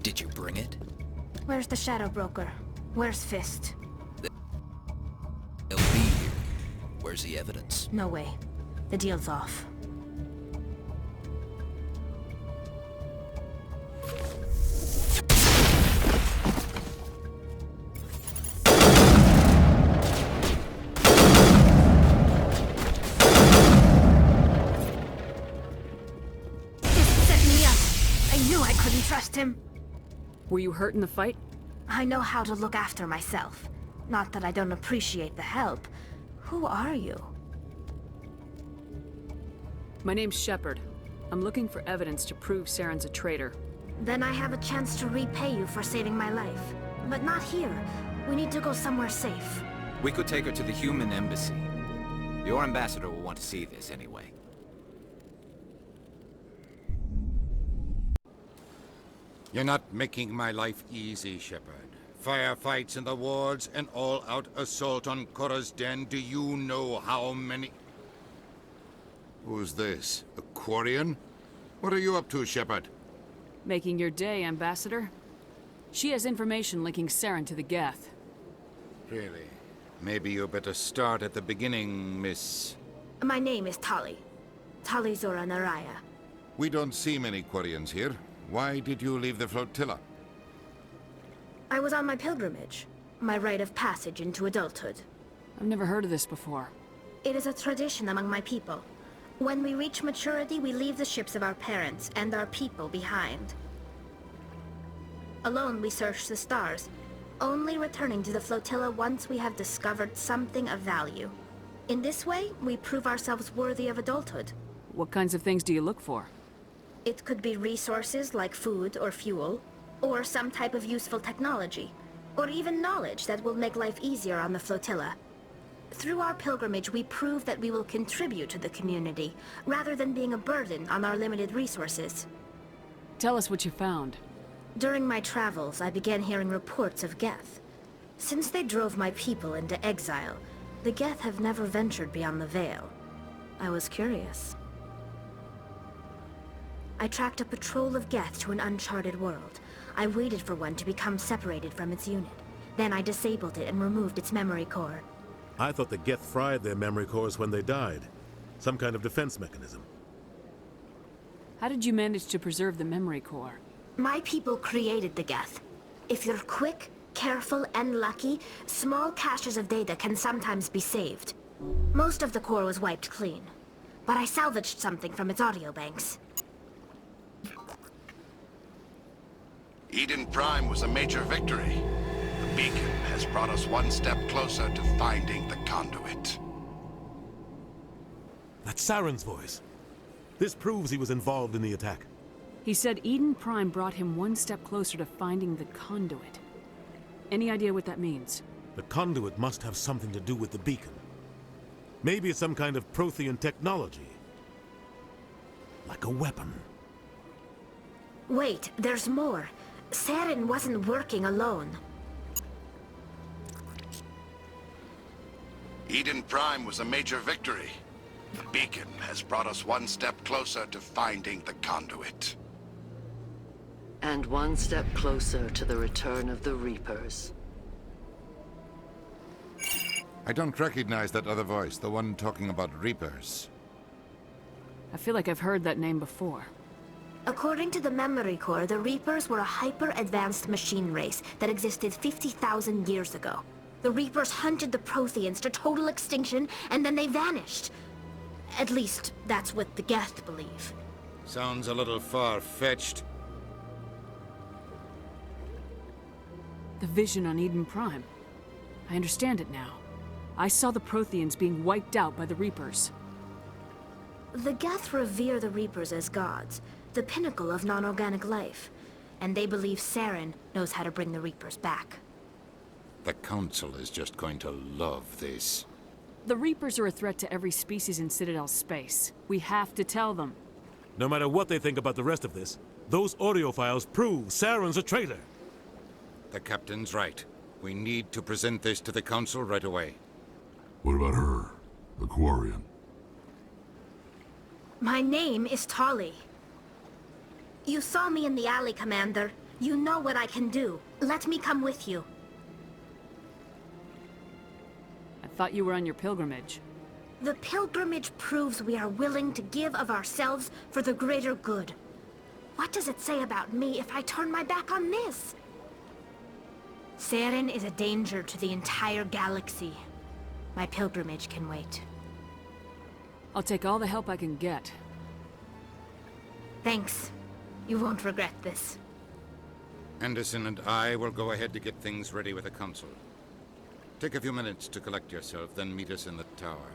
Did you bring it? Where's the Shadow Broker? Where's Fist? They'll be here. Where's the evidence? No way. The deal's off. Fist set me up. I knew I couldn't trust him. Were you hurt in the fight? I know how to look after myself. Not that I don't appreciate the help. Who are you? My name's Shepard. I'm looking for evidence to prove Saren's a traitor. Then I have a chance to repay you for saving my life. But not here. We need to go somewhere safe. We could take her to the human embassy. Your ambassador will want to see this anyway. You're not making my life easy, Shepard. Firefights in the wards, an all-out assault on Korra's den. Do you know how many... Who's this? A Quarian? What are you up to, Shepard? Making your day, Ambassador. She has information linking Saren to the Geth. Really? Maybe you better start at the beginning, Miss... My name is Tali. Tali Zora Naraya. We don't see many Quarians here. Why did you leave the flotilla? I was on my pilgrimage. My rite of passage into adulthood. I've never heard of this before. It is a tradition among my people. When we reach maturity, we leave the ships of our parents and our people behind. Alone, we search the stars, only returning to the flotilla once we have discovered something of value. In this way, we prove ourselves worthy of adulthood. What kinds of things do you look for? It could be resources like food or fuel, or some type of useful technology, or even knowledge that will make life easier on the flotilla. Through our pilgrimage, we prove that we will contribute to the community, rather than being a burden on our limited resources. Tell us what you found. During my travels, I began hearing reports of Geth. Since they drove my people into exile, the Geth have never ventured beyond the Veil. I was curious. I tracked a patrol of Geth to an uncharted world. I waited for one to become separated from its unit. Then I disabled it and removed its memory core. I thought the Geth fried their memory cores when they died. Some kind of defense mechanism. How did you manage to preserve the memory core? My people created the Geth. If you're quick, careful, and lucky, small caches of data can sometimes be saved. Most of the core was wiped clean, but I salvaged something from its audio banks. Eden Prime was a major victory. The beacon has brought us one step closer to finding the conduit. That's Saren's voice. This proves he was involved in the attack. He said Eden Prime brought him one step closer to finding the conduit. Any idea what that means? The conduit must have something to do with the beacon. Maybe it's some kind of Prothean technology. Like a weapon. Wait, there's more. Saren wasn't working alone. Eden Prime was a major victory. The beacon has brought us one step closer to finding the conduit. And one step closer to the return of the Reapers. I don't recognize that other voice, the one talking about Reapers. I feel like I've heard that name before. According to the memory core, the Reapers were a hyper-advanced machine race that existed 50,000 years ago. The Reapers hunted the Protheans to total extinction, and then they vanished. At least, that's what the Geth believe. Sounds a little far-fetched. The vision on Eden Prime. I understand it now. I saw the Protheans being wiped out by the Reapers. The Geth revere the Reapers as gods, the pinnacle of non-organic life. And they believe Saren knows how to bring the Reapers back. The Council is just going to love this. The Reapers are a threat to every species in Citadel space. We have to tell them. No matter what they think about the rest of this, those audio files prove Saren's a traitor. The captain's right. We need to present this to the Council right away. What about her? The Quarian? My name is Tali. You saw me in the alley, Commander. You know what I can do. Let me come with you. I thought you were on your pilgrimage. The pilgrimage proves we are willing to give of ourselves for the greater good. What does it say about me if I turn my back on this? Saren is a danger to the entire galaxy. My pilgrimage can wait. I'll take all the help I can get. Thanks. You won't regret this. Anderson and I will go ahead to get things ready with the Council. Take a few minutes to collect yourself, then meet us in the tower.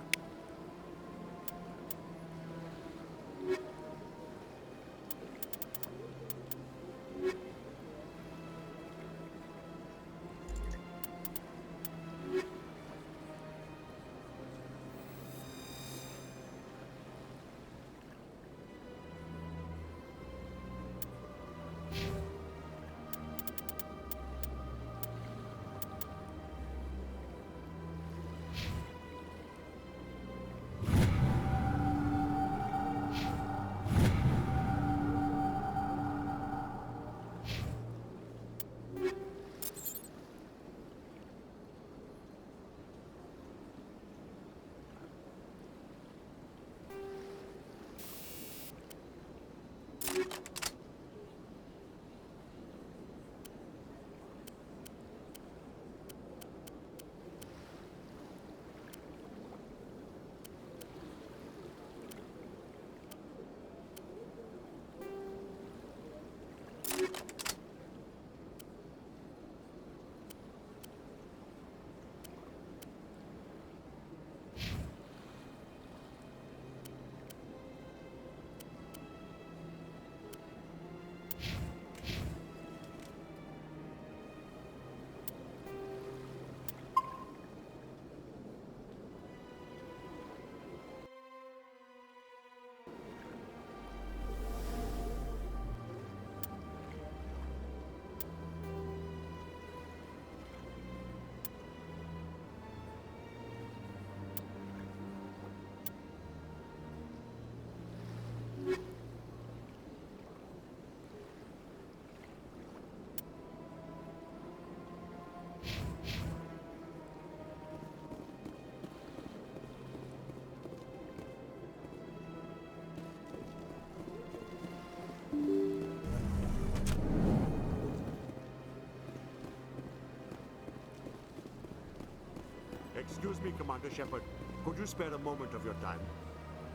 Excuse me, Commander Shepard. Could you spare a moment of your time?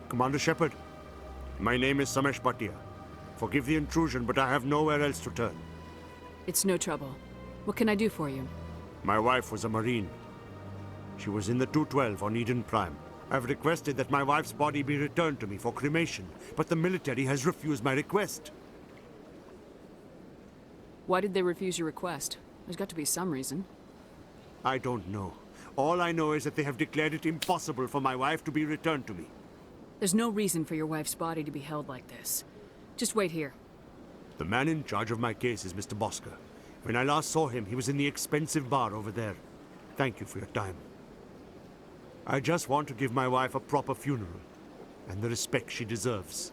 Commander Shepard, my name is Samesh Bhatia. Forgive the intrusion, but I have nowhere else to turn. It's no trouble. What can I do for you? My wife was a Marine. She was in the 212 on Eden Prime. I've requested that my wife's body be returned to me for cremation, but the military has refused my request. Why did they refuse your request? There's got to be some reason. I don't know. All I know is that they have declared it impossible for my wife to be returned to me. There's no reason for your wife's body to be held like this. Just wait here. The man in charge of my case is Mr. Bosker. When I last saw him, he was in the expensive bar over there. Thank you for your time. I just want to give my wife a proper funeral, and the respect she deserves.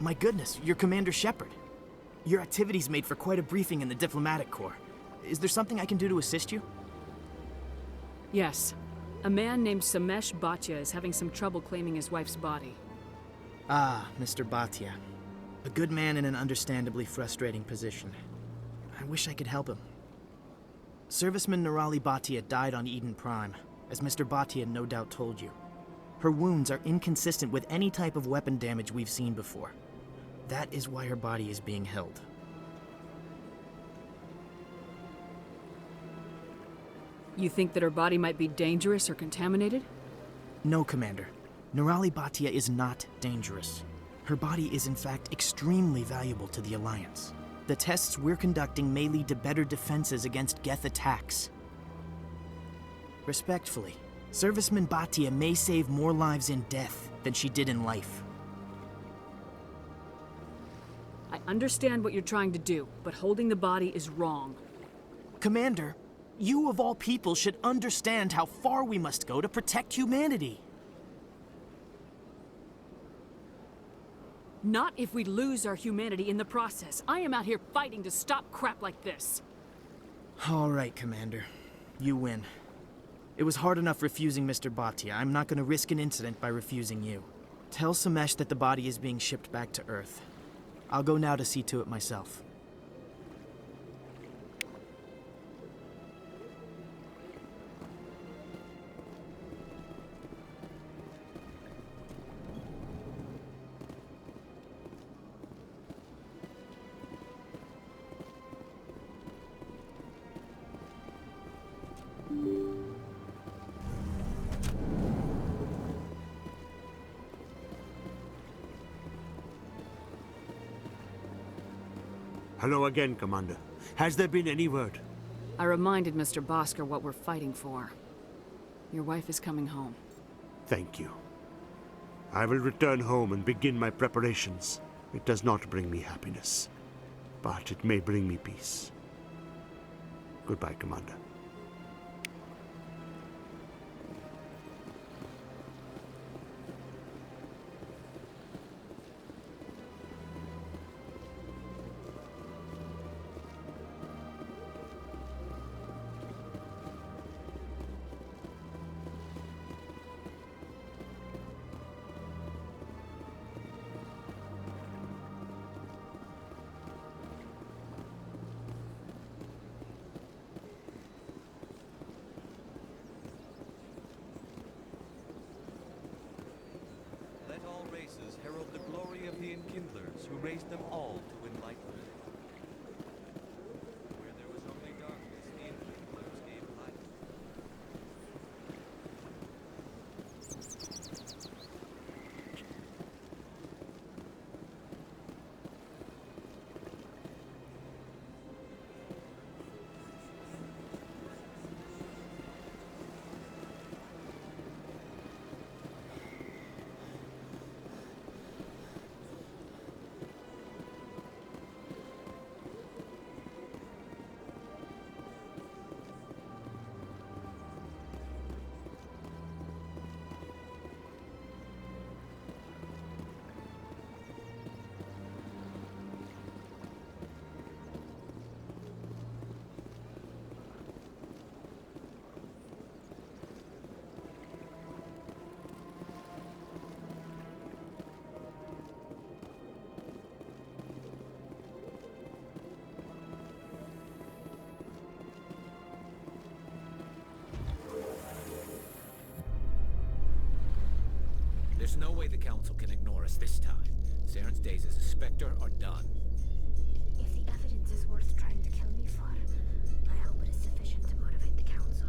My goodness, you're Commander Shepard. Your activities made for quite a briefing in the Diplomatic Corps. Is there something I can do to assist you? Yes. A man named Samesh Bhatia is having some trouble claiming his wife's body. Ah, Mr. Bhatia. A good man in an understandably frustrating position. I wish I could help him. Serviceman Nirali Bhatia died on Eden Prime, as Mr. Bhatia no doubt told you. Her wounds are inconsistent with any type of weapon damage we've seen before. That is why her body is being held. You think that her body might be dangerous or contaminated? No, Commander. Nerali Bhatia is not dangerous. Her body is in fact extremely valuable to the Alliance. The tests we're conducting may lead to better defenses against Geth attacks. Respectfully, Serviceman Bhatia may save more lives in death than she did in life. I understand what you're trying to do, but holding the body is wrong. Commander, you of all people should understand how far we must go to protect humanity. Not if we lose our humanity in the process. I am out here fighting to stop crap like this. All right, Commander. You win. It was hard enough refusing Mr. Bhatia. I'm not going to risk an incident by refusing you. Tell Samesh that the body is being shipped back to Earth. I'll go now to see to it myself. Hello again, Commander. Has there been any word? I reminded Mr. Bosker what we're fighting for. Your wife is coming home. Thank you. I will return home and begin my preparations. It does not bring me happiness, but it may bring me peace. Goodbye, Commander. Herald the glory of the Enkindlers, who raised them all to enlightenment. Where there was only darkness, the Enkindlers gave light. There's no way the Council can ignore us this time. Saren's days as a Spectre are done. If the evidence is worth trying to kill me for, I hope it is sufficient to motivate the Council.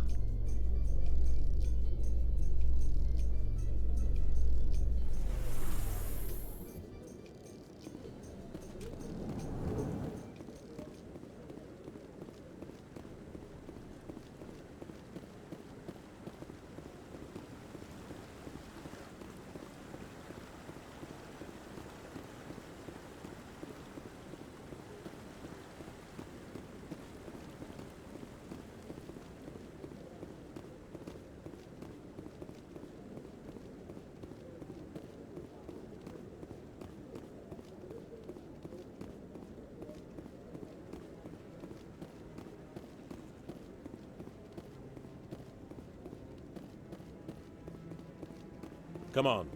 Come on.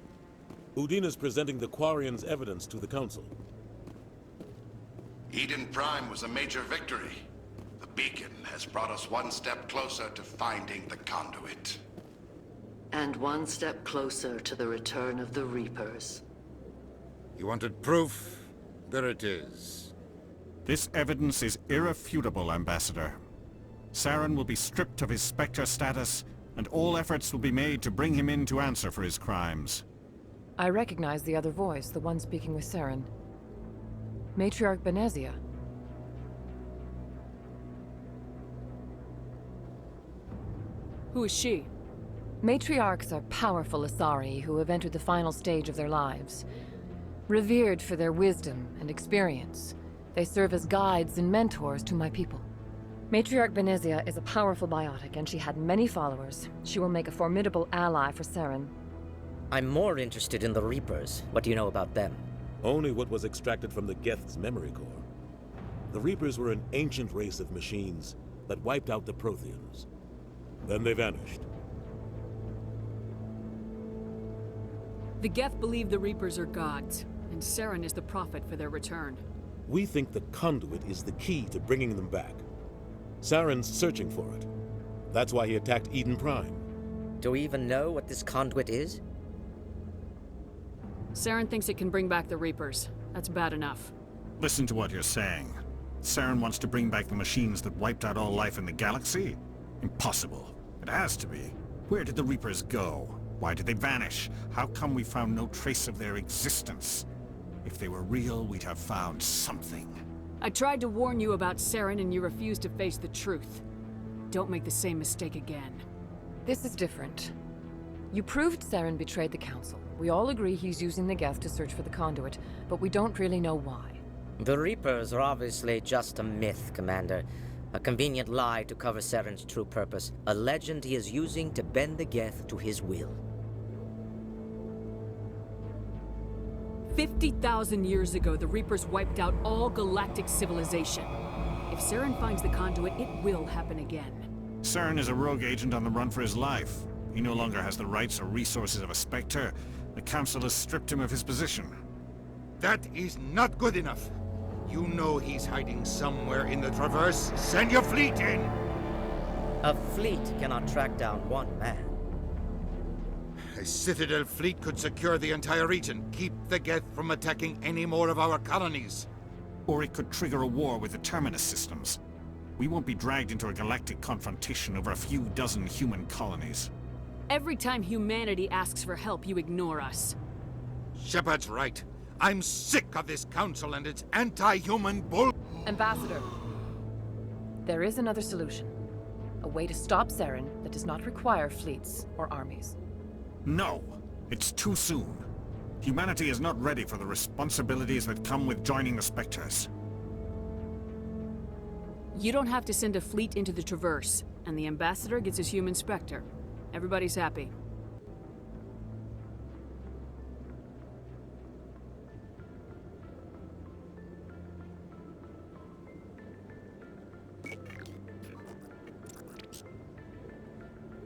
Udina's presenting the Quarian's evidence to the Council. Eden Prime was a major victory. The beacon has brought us one step closer to finding the conduit. And one step closer to the return of the Reapers. You wanted proof? There it is. This evidence is irrefutable, Ambassador. Saren will be stripped of his Spectre status, and all efforts will be made to bring him in to answer for his crimes. I recognize the other voice, the one speaking with Saren. Matriarch Benezia. Who is she? Matriarchs are powerful Asari who have entered the final stage of their lives. Revered for their wisdom and experience, they serve as guides and mentors to my people. Matriarch Benezia is a powerful biotic, and she had many followers. She will make a formidable ally for Saren. I'm more interested in the Reapers. What do you know about them? Only what was extracted from the Geth's memory core. The Reapers were an ancient race of machines that wiped out the Protheans. Then they vanished. The Geth believe the Reapers are gods, and Saren is the prophet for their return. We think the conduit is the key to bringing them back. Saren's searching for it. That's why he attacked Eden Prime. Do we even know what this conduit is? Saren thinks it can bring back the Reapers. That's bad enough. Listen to what you're saying. Saren wants to bring back the machines that wiped out all life in the galaxy? Impossible. It has to be. Where did the Reapers go? Why did they vanish? How come we found no trace of their existence? If they were real, we'd have found something. I tried to warn you about Saren and you refused to face the truth. Don't make the same mistake again. This is different. You proved Saren betrayed the Council. We all agree he's using the Geth to search for the conduit, but we don't really know why. The Reapers are obviously just a myth, Commander. A convenient lie to cover Saren's true purpose. A legend he is using to bend the Geth to his will. 50,000 years ago, the Reapers wiped out all galactic civilization. If Saren finds the conduit, it will happen again. Saren is a rogue agent on the run for his life. He no longer has the rights or resources of a Spectre. The Council has stripped him of his position. That is not good enough. You know he's hiding somewhere in the Traverse. Send your fleet in! A fleet cannot track down one man. A Citadel fleet could secure the entire region, keep the Geth from attacking any more of our colonies. Or it could trigger a war with the Terminus systems. We won't be dragged into a galactic confrontation over a few dozen human colonies. Every time humanity asks for help, you ignore us. Shepard's right. I'm sick of this council and its anti-human bull... Ambassador, there is another solution. A way to stop Saren that does not require fleets or armies. No! It's too soon. Humanity is not ready for the responsibilities that come with joining the Spectres. You don't have to send a fleet into the Traverse, and the Ambassador gets his human Spectre. Everybody's happy.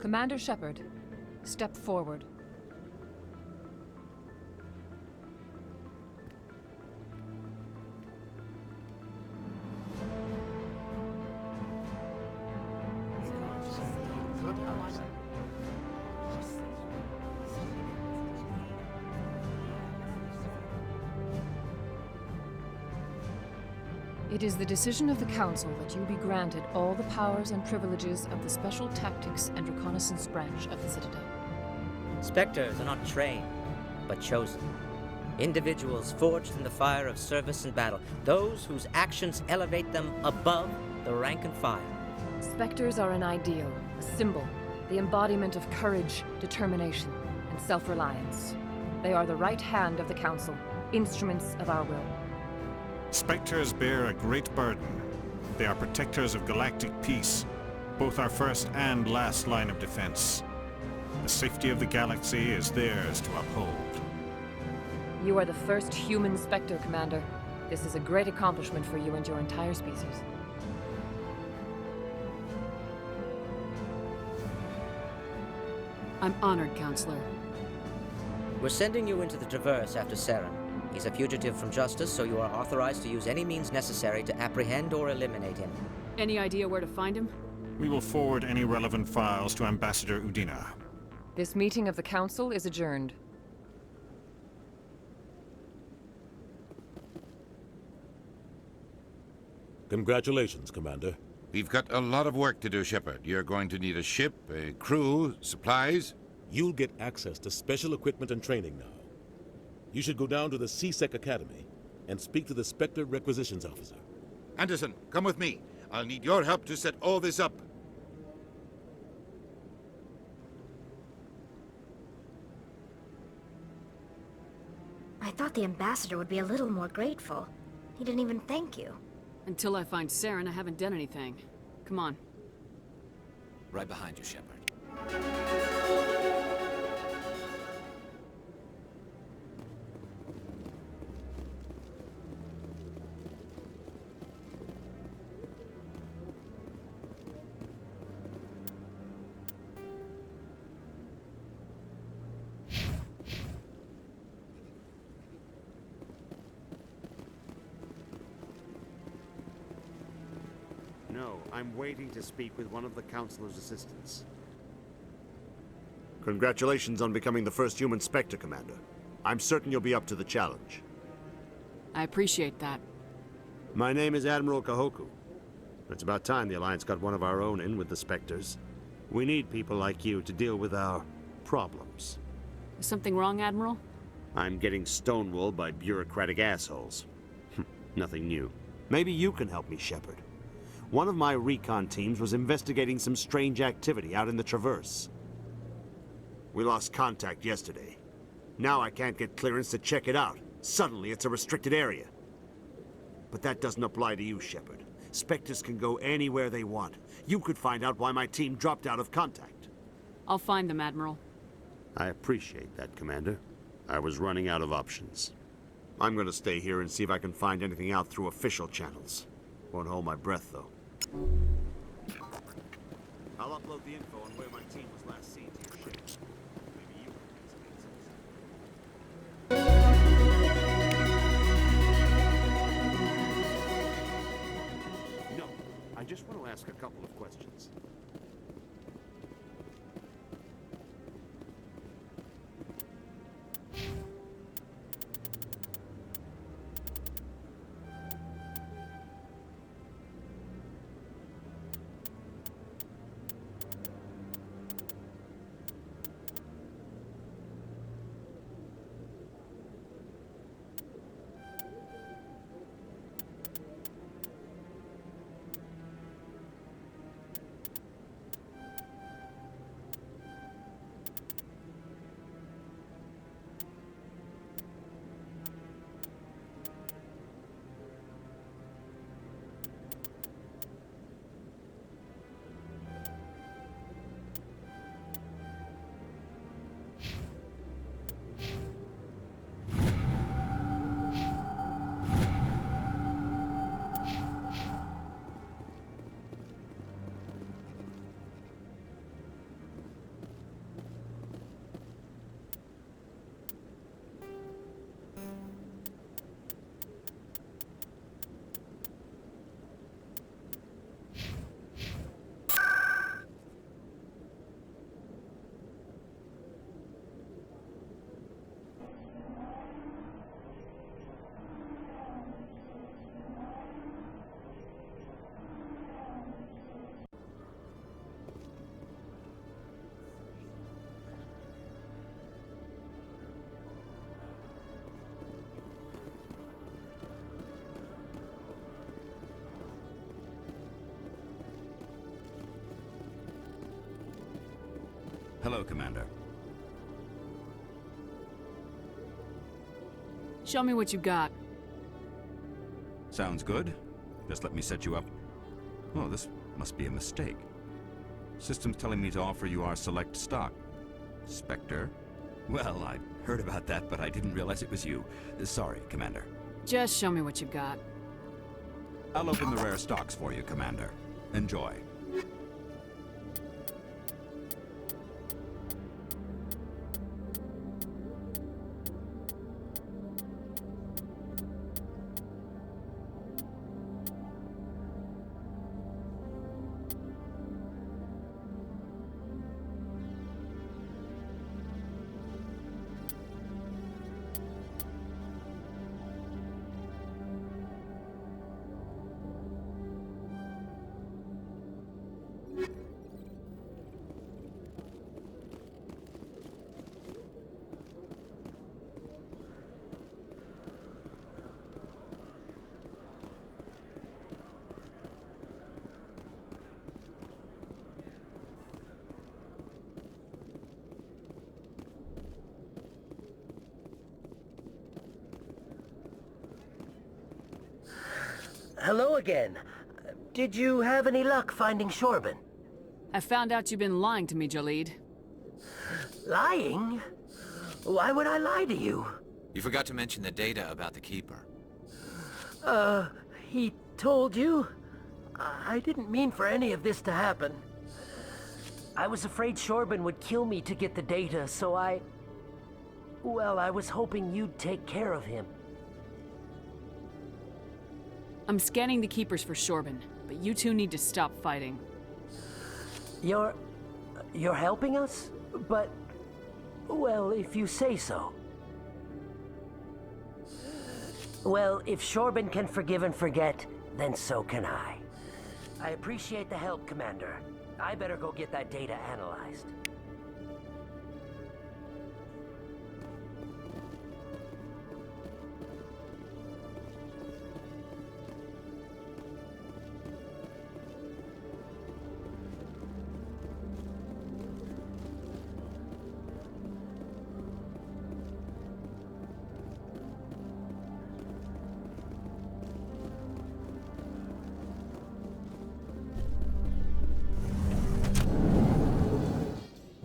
Commander Shepard, step forward. It is the decision of the Council that you be granted all the powers and privileges of the Special Tactics and Reconnaissance Branch of the Citadel. Spectres are not trained, but chosen. Individuals forged in the fire of service and battle. Those whose actions elevate them above the rank and file. Spectres are an ideal, a symbol, the embodiment of courage, determination, and self-reliance. They are the right hand of the Council, instruments of our will. Spectres bear a great burden. They are protectors of galactic peace, both our first and last line of defense. The safety of the galaxy is theirs to uphold. You are the first human Spectre, Commander. This is a great accomplishment for you and your entire species. I'm honored, Counselor. We're sending you into the Traverse after Saren. He's a fugitive from justice, so you are authorized to use any means necessary to apprehend or eliminate him. Any idea where to find him? We will forward any relevant files to Ambassador Udina. This meeting of the Council is adjourned. Congratulations, Commander. We've got a lot of work to do, Shepard. You're going to need a ship, a crew, supplies. You'll get access to special equipment and training now. You should go down to the C-Sec Academy and speak to the Spectre Requisitions Officer. Anderson, come with me. I'll need your help to set all this up. I thought the ambassador would be a little more grateful. He didn't even thank you. Until I find Saren, I haven't done anything. Come on. Right behind you, Shepard. No, I'm waiting to speak with one of the Councilor's assistants. Congratulations on becoming the first human Spectre, Commander. I'm certain you'll be up to the challenge. I appreciate that. My name is Admiral Kahoku. It's about time the Alliance got one of our own in with the Spectres. We need people like you to deal with our problems. Is something wrong, Admiral? I'm getting stonewalled by bureaucratic assholes. Nothing new. Maybe you can help me, Shepard. One of my recon teams was investigating some strange activity out in the Traverse. We lost contact yesterday. Now I can't get clearance to check it out. Suddenly it's a restricted area. But that doesn't apply to you, Shepard. Spectres can go anywhere they want. You could find out why my team dropped out of contact. I'll find them, Admiral. I appreciate that, Commander. I was running out of options. I'm gonna stay here and see if I can find anything out through official channels. Won't hold my breath, though. I'll upload the info on where my team was last seen to your ship. Maybe you can No, I just want to ask a couple of questions. Hello, Commander. Show me what you got. Sounds good. Just let me set you up. Oh, this must be a mistake. System's telling me to offer you our select stock. Spectre? Well, I heard about that, but I didn't realize it was you. Sorry, Commander. Just show me what you got. I'll open the rare stocks for you, Commander. Enjoy. Hello again. Did you have any luck finding Shorben? I found out you've been lying to me, Jalid. Lying? Why would I lie to you? You forgot to mention the data about the Keeper. He told you? I didn't mean for any of this to happen. I was afraid Shorben would kill me to get the data, so well, I was hoping you'd take care of him. I'm scanning the Keepers for Shorben, but you two need to stop fighting. You're helping us? But, well, if you say so. Well, if Shorben can forgive and forget, then so can I. I appreciate the help, Commander. I better go get that data analyzed.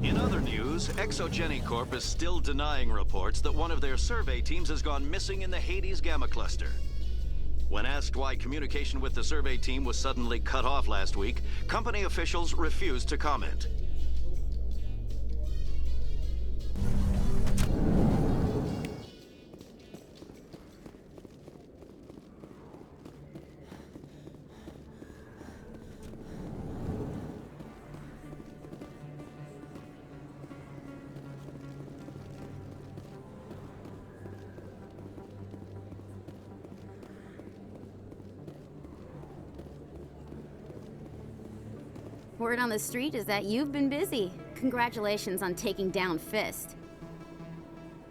In other news, Exogeny Corp is still denying reports that one of their survey teams has gone missing in the Hades Gamma Cluster. When asked why communication with the survey team was suddenly cut off last week, company officials refused to comment. Word on the street is that you've been busy. Congratulations on taking down Fist.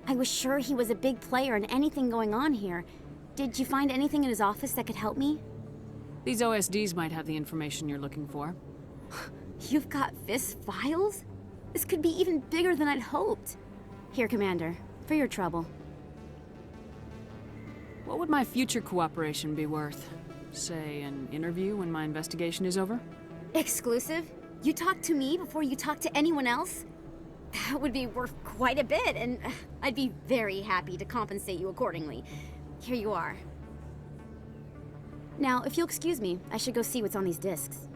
I was sure he was a big player in anything going on here. Did you find anything in his office that could help me? These OSDs might have the information you're looking for. You've got Fist's files? This could be even bigger than I'd hoped. Here, Commander, for your trouble. What would my future cooperation be worth? Say, an interview when my investigation is over? Exclusive? You talk to me before you talk to anyone else? That would be worth quite a bit, and I'd be very happy to compensate you accordingly. Here you are. Now, if you'll excuse me, I should go see what's on these discs.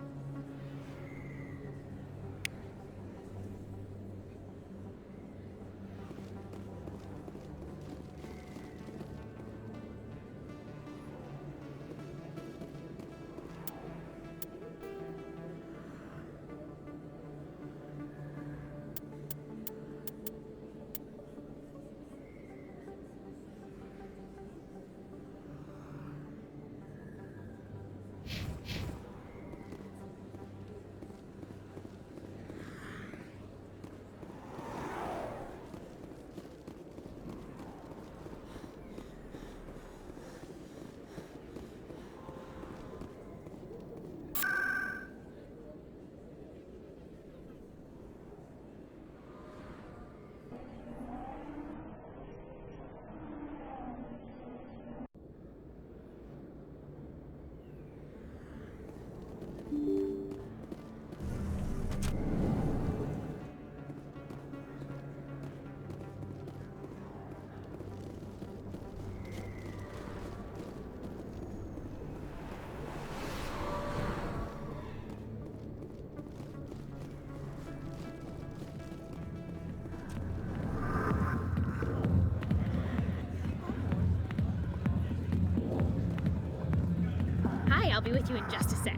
I'll be with you in just a sec.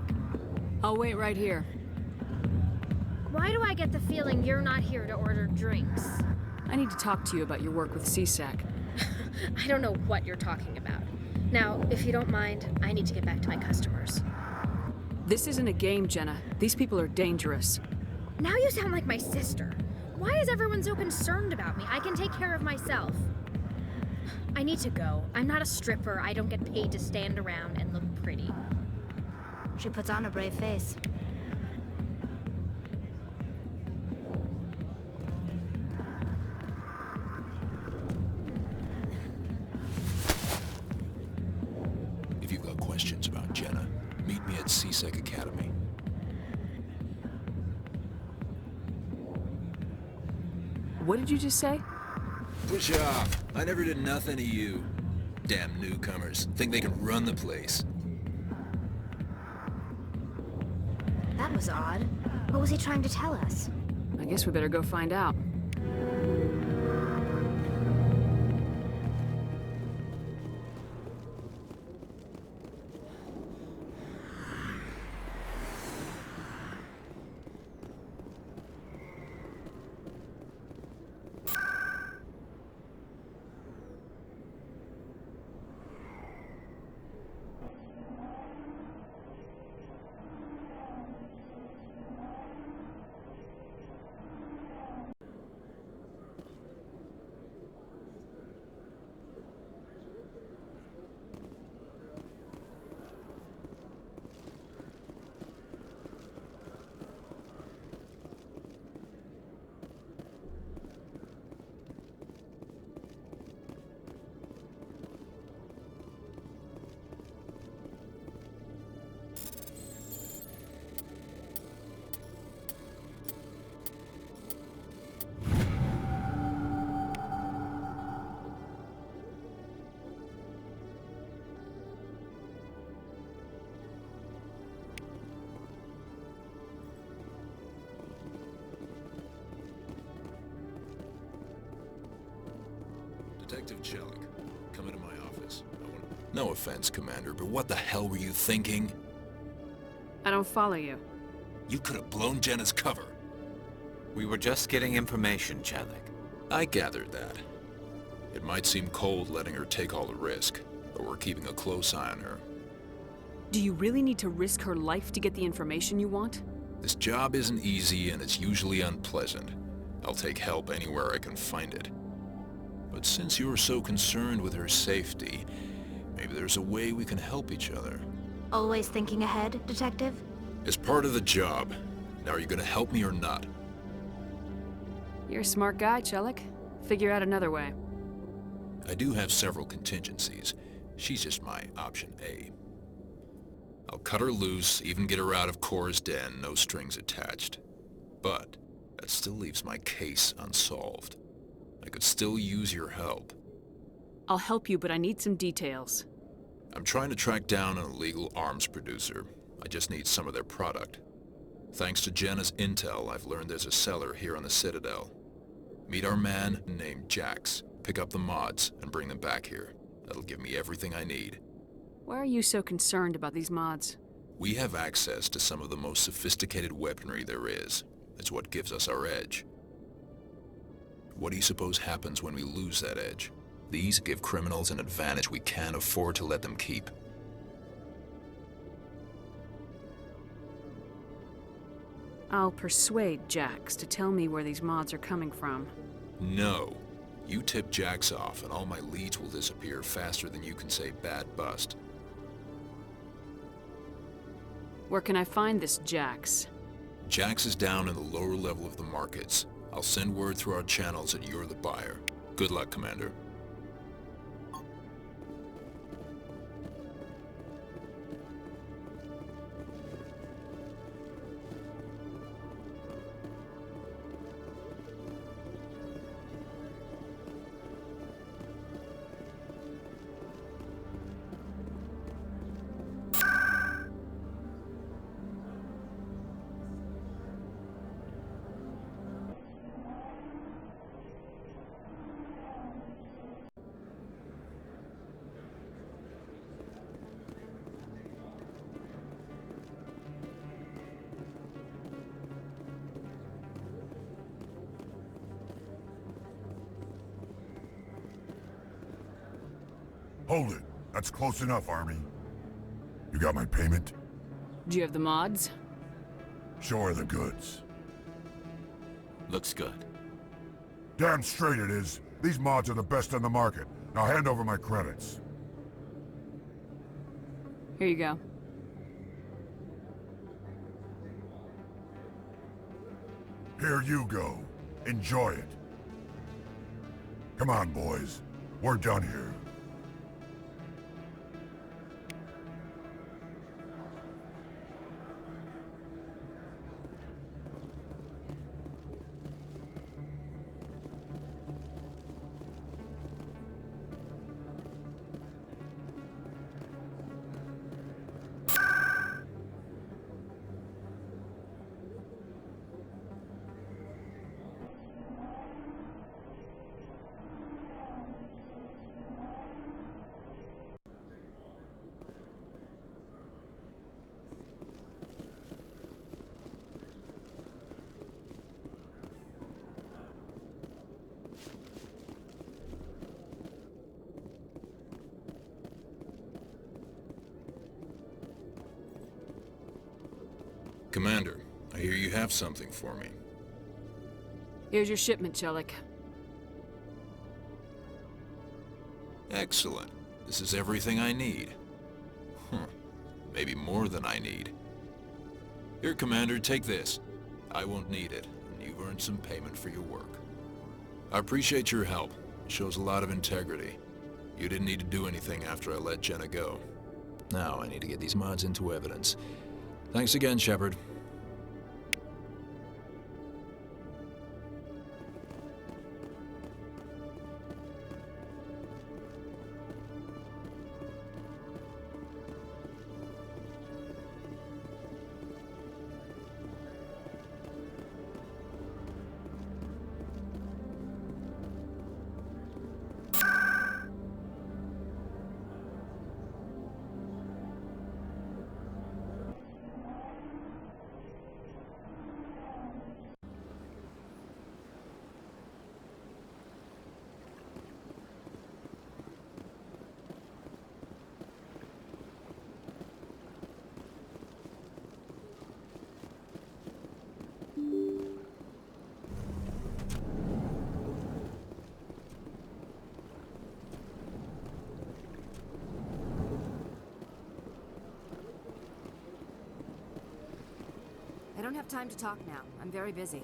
I'll wait right here. Why do I get the feeling you're not here to order drinks? I need to talk to you about your work with CSAC. I don't know what you're talking about. Now, if you don't mind, I need to get back to my customers. This isn't a game, Jenna. These people are dangerous. Now you sound like my sister. Why is everyone so concerned about me? I can take care of myself. I need to go. I'm not a stripper. I don't get paid to stand around and look pretty. She puts on a brave face. If you've got questions about Jenna, high-sec academy. What did you just say? Push off. I never did nothing to you. Damn newcomers. Think they can run the place. That was odd. What was he trying to tell us? I guess we better go find out. Detective Jellick, come into my office. No offense, Commander, but what the hell were you thinking? I don't follow you. You could have blown Jenna's cover. We were just getting information, Jellick. I gathered that. It might seem cold letting her take all the risk, but we're keeping a close eye on her. Do you really need to risk her life to get the information you want? This job isn't easy and it's usually unpleasant. I'll take help anywhere I can find it. But since you're so concerned with her safety, maybe there's a way we can help each other. Always thinking ahead, Detective? It's part of the job. Now, are you gonna help me or not? You're a smart guy, Jellick. Figure out another way. I do have several contingencies. She's just my option A. I'll cut her loose, even get her out of Cora's den, no strings attached. But that still leaves my case unsolved. I could still use your help. I'll help you, but I need some details. I'm trying to track down an illegal arms producer. I just need some of their product. Thanks to Jenna's intel, I've learned there's a seller here on the Citadel. Meet our man named Jax, pick up the mods, and bring them back here. That'll give me everything I need. Why are you so concerned about these mods? We have access to some of the most sophisticated weaponry there is. It's what gives us our edge. What do you suppose happens when we lose that edge? These give criminals an advantage we can't afford to let them keep. I'll persuade Jax to tell me where these mods are coming from. No. You tip Jax off and all my leads will disappear faster than you can say bad bust. Where can I find this Jax? Jax is down in the lower level of the markets. I'll send word through our channels that you're the buyer. Good luck, Commander. Hold it. That's close enough, Army. You got my payment? Do you have the mods? Show her the goods. Looks good. Damn straight it is. These mods are the best on the market. Now hand over my credits. Here you go. Here you go. Enjoy it. Come on, boys. We're done here. Commander, I hear you have something for me. Here's your shipment, Chelik. Excellent. This is everything I need. Maybe more than I need. Here, Commander, take this. I won't need it, and you've earned some payment for your work. I appreciate your help. It shows a lot of integrity. You didn't need to do anything after I let Jenna go. Now I need to get these mods into evidence. Thanks again, Shepard. I don't have time to talk now. I'm very busy.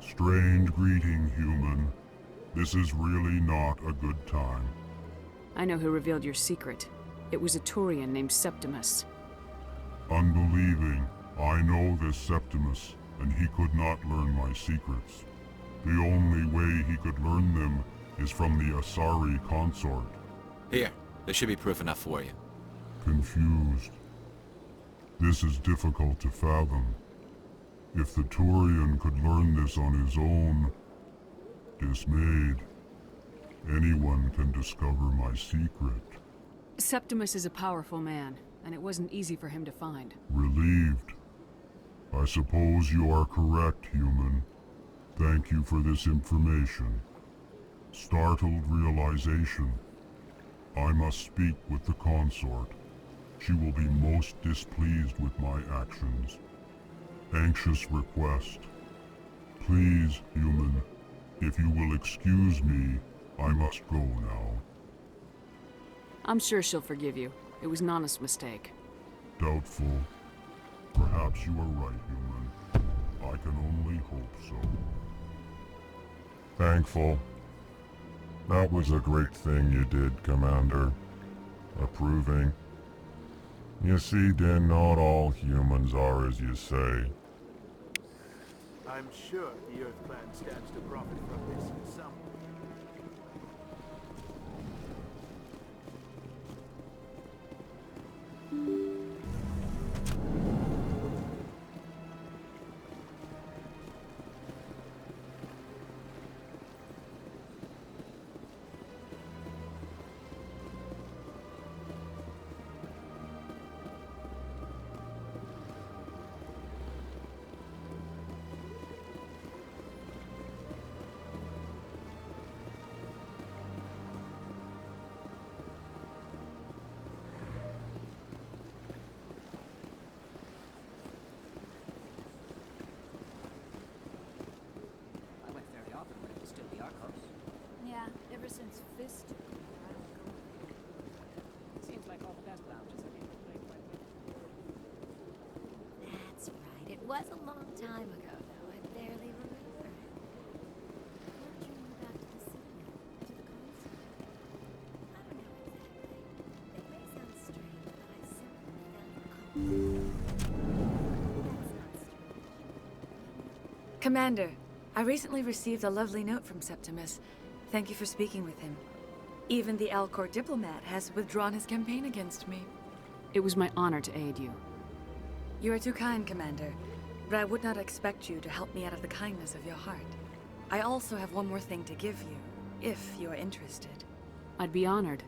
Strange greeting, human. This is really not a good time. I know who revealed your secret. It was a Turian named Septimus. Unbelieving. I know this Septimus, and he could not learn my secrets. The only way he could learn them is from the Asari consort. Here, there should be proof enough for you. Confused. This is difficult to fathom. If the Turian could learn this on his own, dismayed, anyone can discover my secret. Septimus is a powerful man, and it wasn't easy for him to find. Relieved. I suppose you are correct, human. Thank you for this information. Startled realization. I must speak with the consort. She will be most displeased with my actions. Anxious request. Please, human, if you will excuse me, I must go now. I'm sure she'll forgive you. It was an honest mistake. Doubtful. Perhaps you are right, human. I can only hope so. Thankful. That was a great thing you did, Commander. Approving. You see, then, not all humans are as you say. I'm sure the Earth Clan stands to profit from this in some way. Ever since Fist took over, I don't go. Seems like all the best lounges are being replaced by women. That's right. It was a long time ago, though. I barely remember. What drew you back to the city? To the console? I don't know exactly. Commander, I recently received a lovely note from Septimus. Thank you for speaking with him. Even the Alcor diplomat has withdrawn his campaign against me. It was my honor to aid you. You are too kind, Commander, but I would not expect you to help me out of the kindness of your heart. I also have one more thing to give you, if you are interested. I'd be honored.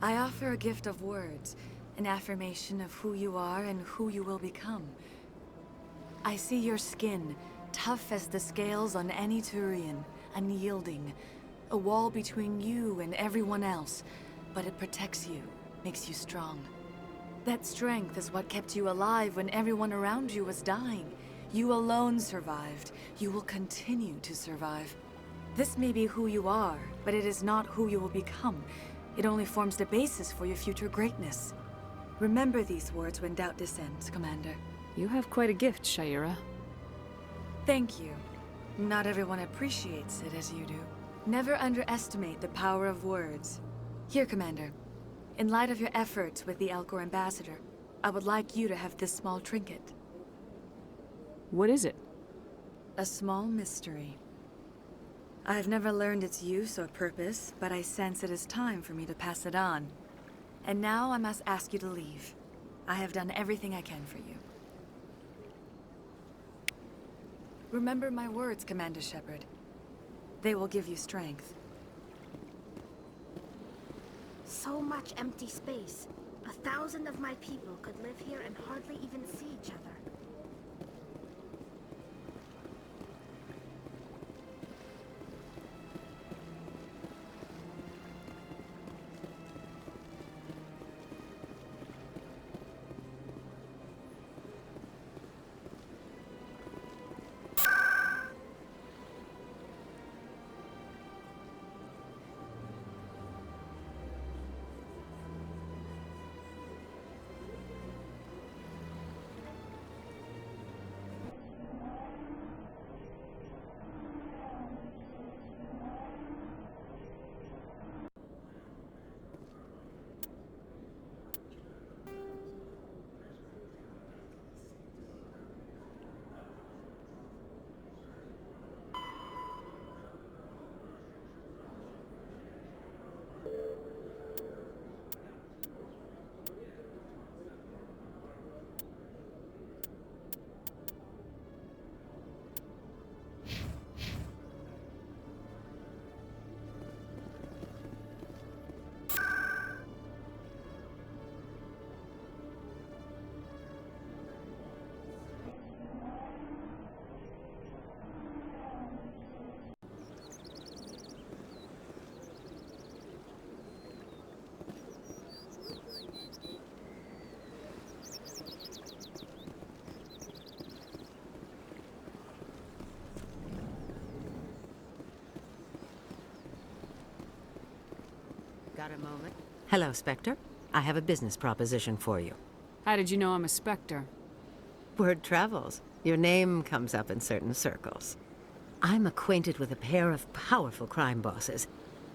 I offer a gift of words, an affirmation of who you are and who you will become. I see your skin, tough as the scales on any Turian, unyielding, a wall between you and everyone else, but it protects you, makes you strong. That strength is what kept you alive when everyone around you was dying. You alone survived. You will continue to survive. This may be who you are, but it is not who you will become. It only forms the basis for your future greatness. Remember these words when doubt descends, Commander. You have quite a gift, Sha'ira. Thank you. Not everyone appreciates it as you do. Never underestimate the power of words. Here, Commander. In light of your efforts with the Alcor ambassador, I would like you to have this small trinket. What is it? A small mystery. I have never learned its use or purpose, but I sense it is time for me to pass it on. And now I must ask you to leave. I have done everything I can for you. Remember my words, Commander Shepard. They will give you strength. So much empty space. 1,000 of my people could live here and hardly even see each other. Got a moment? Hello, Spectre. I have a business proposition for you. How did you know I'm a Spectre? Word travels. Your name comes up in certain circles. I'm acquainted with a pair of powerful crime bosses.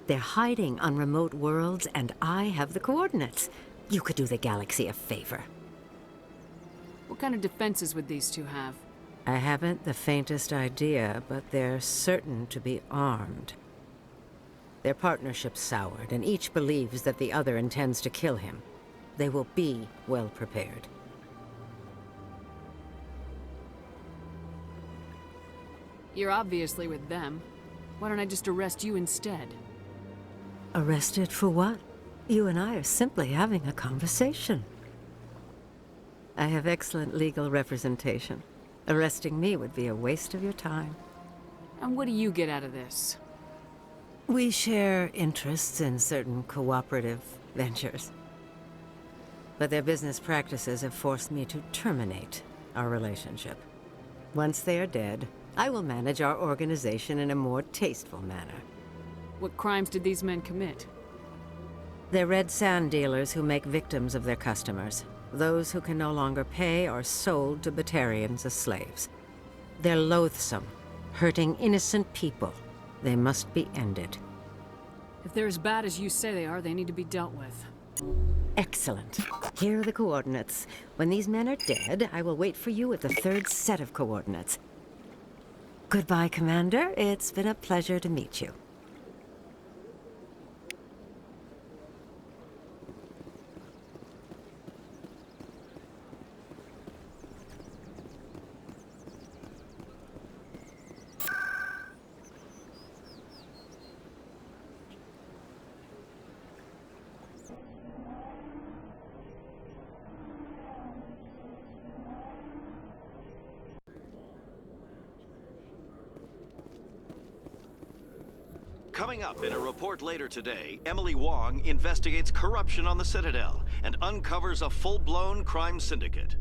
They're hiding on remote worlds, and I have the coordinates. You could do the galaxy a favor. What kind of defenses would these two have? I haven't the faintest idea, but they're certain to be armed. Their partnership's soured, and each believes that the other intends to kill him. They will be well prepared. You're obviously with them. Why don't I just arrest you instead? Arrested for what? You and I are simply having a conversation. I have excellent legal representation. Arresting me would be a waste of your time. And what do you get out of this? We share interests in certain cooperative ventures. But their business practices have forced me to terminate our relationship. Once they are dead, I will manage our organization in a more tasteful manner. What crimes did these men commit? They're red sand dealers who make victims of their customers. Those who can no longer pay are sold to Batarians as slaves. They're loathsome, hurting innocent people. They must be ended. If they're as bad as you say they are, they need to be dealt with. Excellent. Here are the coordinates. When these men are dead, I will wait for you at the third set of coordinates. Goodbye, Commander. It's been a pleasure to meet you. Coming up in a report later today, Emily Wong investigates corruption on the Citadel and uncovers a full-blown crime syndicate.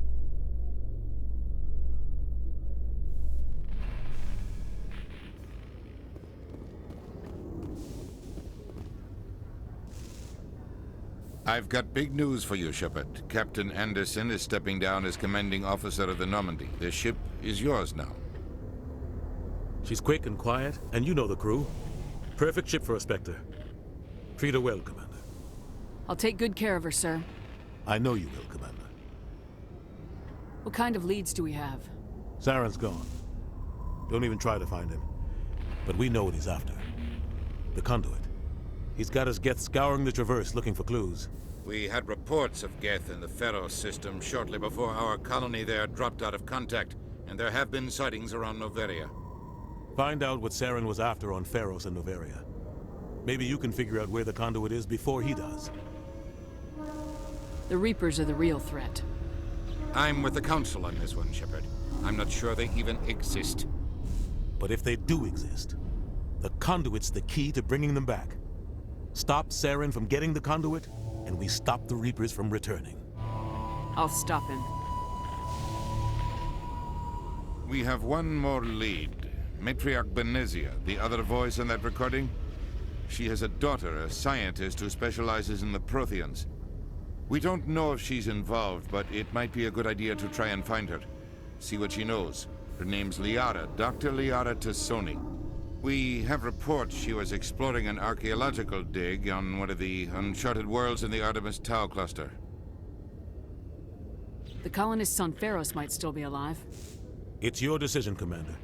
I've got big news for you, Shepard. Captain Anderson is stepping down as commanding officer of the Normandy. The ship is yours now. She's quick and quiet, and you know the crew. Perfect ship for a Spectre. Treat her well, Commander. I'll take good care of her, sir. I know you will, Commander. What kind of leads do we have? Saren's gone. Don't even try to find him. But we know what he's after. The conduit. He's got his Geth scouring the Traverse looking for clues. We had reports of Geth in the Pharos system shortly before our colony there dropped out of contact, and there have been sightings around Noveria. Find out what Saren was after on Pharos and Noveria. Maybe you can figure out where the conduit is before he does. The Reapers are the real threat. I'm with the Council on this one, Shepard. I'm not sure they even exist. But if they do exist, the conduit's the key to bringing them back. Stop Saren from getting the conduit, and we stop the Reapers from returning. I'll stop him. We have one more lead. Matriarch Benezia, the other voice in that recording. She has a daughter, a scientist who specializes in the Protheans. We don't know if she's involved, but it might be a good idea to try and find her. See what she knows. Her name's Liara, Dr. Liara Tassoni. We have reports she was exploring an archaeological dig on one of the uncharted worlds in the Artemis Tau cluster. The colonists on Pharos might still be alive. It's your decision, Commander.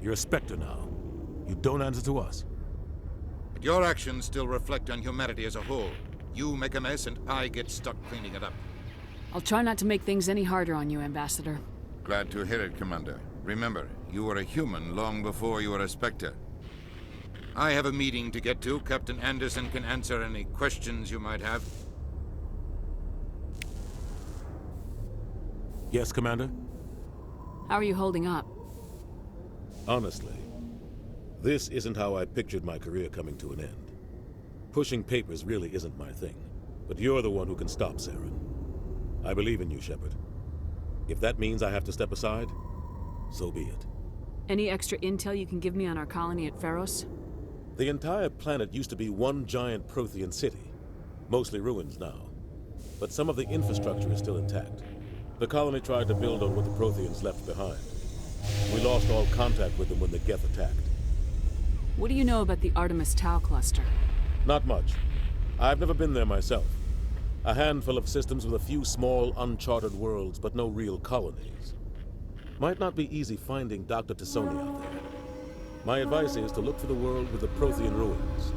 You're a Spectre now. You don't answer to us. But your actions still reflect on humanity as a whole. You make a mess and I get stuck cleaning it up. I'll try not to make things any harder on you, Ambassador. Glad to hear it, Commander. Remember, you were a human long before you were a Spectre. I have a meeting to get to. Captain Anderson can answer any questions you might have. Yes, Commander? How are you holding up? Honestly, this isn't how I pictured my career coming to an end. Pushing papers really isn't my thing, but you're the one who can stop Saren. I believe in you, Shepard. If that means I have to step aside, so be it. Any extra intel you can give me on our colony at Pharos? The entire planet used to be one giant Prothean city, mostly ruins now. But some of the infrastructure is still intact. The colony tried to build on what the Protheans left behind. We lost all contact with them when the Geth attacked. What do you know about the Artemis Tau cluster? Not much. I've never been there myself. A handful of systems with a few small, uncharted worlds, but no real colonies. Might not be easy finding Dr. Tassoni out there. My advice is to look for the world with the Prothean ruins.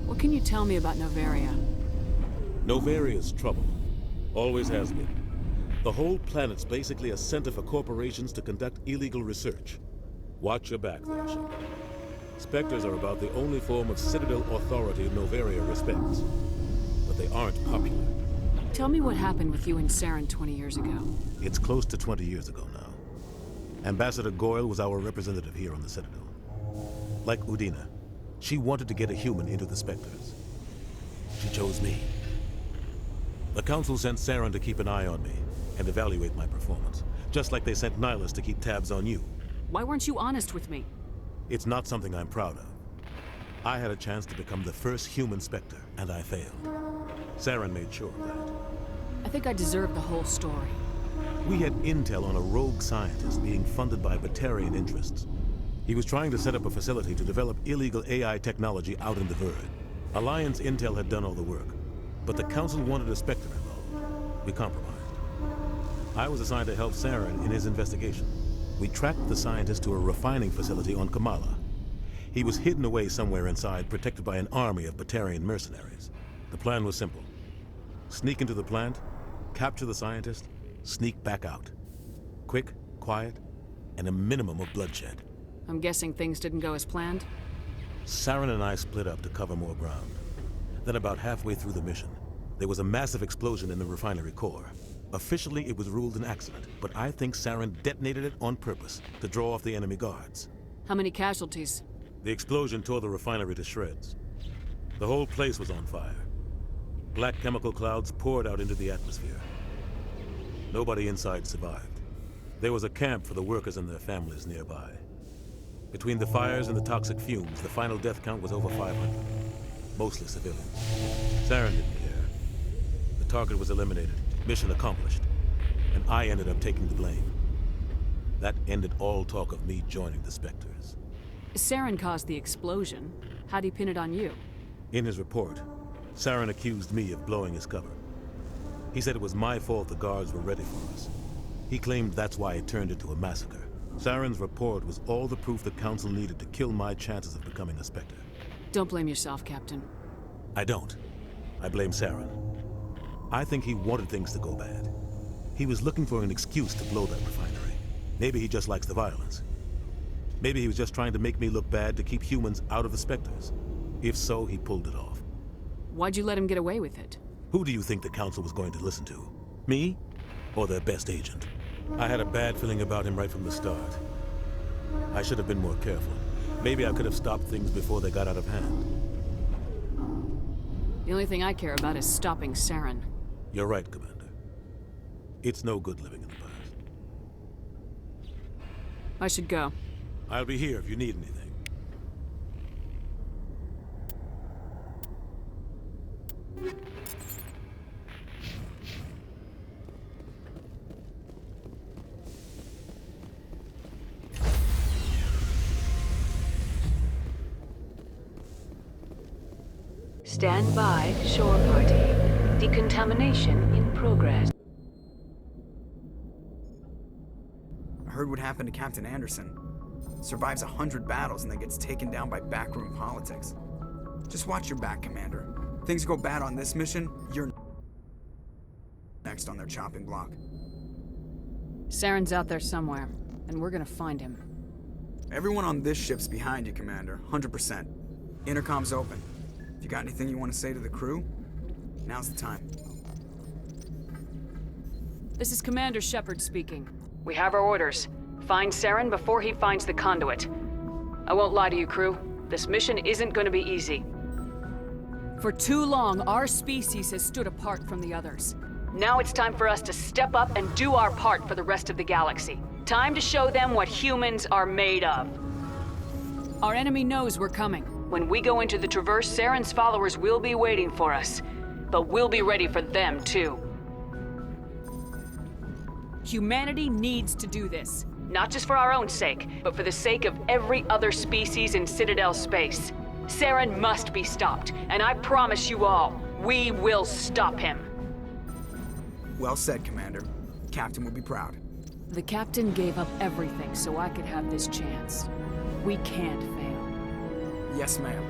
What can you tell me about Noveria? Noveria's trouble. Always has been. The whole planet's basically a center for corporations to conduct illegal research. Watch your back there, Shepard. Spectres are about the only form of Citadel authority Noveria respects. But they aren't popular. Tell me what happened with you and Saren 20 years ago. It's close to 20 years ago now. Ambassador Goyle was our representative here on the Citadel. Like Udina, she wanted to get a human into the Spectres. She chose me. The Council sent Saren to keep an eye on me and evaluate my performance, just like they sent Nihilus to keep tabs on you. Why weren't you honest with me? It's not something I'm proud of. I had a chance to become the first human Spectre, and I failed. Saren made sure of that. I think I deserve the whole story. We had intel on a rogue scientist being funded by Batarian interests. He was trying to set up a facility to develop illegal AI technology out in the Verd. Alliance intel had done all the work, but the Council wanted a Spectre involved. We compromised. I was assigned to help Saren in his investigation. We tracked the scientist to a refining facility on Kamala. He was hidden away somewhere inside, protected by an army of Batarian mercenaries. The plan was simple. Sneak into the plant, capture the scientist, sneak back out. Quick, quiet, and a minimum of bloodshed. I'm guessing things didn't go as planned? Saren and I split up to cover more ground. Then about halfway through the mission, there was a massive explosion in the refinery core. Officially, it was ruled an accident, but I think Saren detonated it on purpose to draw off the enemy guards. How many casualties? The explosion tore the refinery to shreds. The whole place was on fire. Black chemical clouds poured out into the atmosphere. Nobody inside survived. There was a camp for the workers and their families nearby. Between the fires and the toxic fumes, the final death count was over 500. Mostly civilians. Saren didn't care. The target was eliminated, mission accomplished, and I ended up taking the blame. That ended all talk of me joining the Spectres. Saren caused the explosion. How'd he pin it on you? In his report, Saren accused me of blowing his cover. He said it was my fault the guards were ready for us. He claimed that's why it turned into a massacre. Saren's report was all the proof the Council needed to kill my chances of becoming a Spectre. Don't blame yourself, Captain. I don't. I blame Saren. I think he wanted things to go bad. He was looking for an excuse to blow that refinery. Maybe he just likes the violence. Maybe he was just trying to make me look bad to keep humans out of the Spectres. If so, he pulled it off. Why'd you let him get away with it? Who do you think the Council was going to listen to? Me? Or their best agent? I had a bad feeling about him right from the start. I should have been more careful. Maybe I could have stopped things before they got out of hand. The only thing I care about is stopping Saren. You're right, Commander. It's no good living in the past. I should go. I'll be here if you need anything. Stand by, shore party. Decontamination in progress. I heard what happened to Captain Anderson. Survives 100 battles and then gets taken down by backroom politics. Just watch your back, Commander. Things go bad on this mission, you're next on their chopping block. Saren's out there somewhere, and we're gonna find him. Everyone on this ship's behind you, Commander. 100%. Intercom's open. If you got anything you want to say to the crew, now's the time. This is Commander Shepard speaking. We have our orders. Find Saren before he finds the conduit. I won't lie to you, crew. This mission isn't gonna be easy. For too long, our species has stood apart from the others. Now it's time for us to step up and do our part for the rest of the galaxy. Time to show them what humans are made of. Our enemy knows we're coming. When we go into the Traverse, Saren's followers will be waiting for us. But we'll be ready for them, too. Humanity needs to do this. Not just for our own sake, but for the sake of every other species in Citadel space. Saren must be stopped, and I promise you all, we will stop him. Well said, Commander. Captain will be proud. The Captain gave up everything so I could have this chance. We can't fail. Yes, ma'am.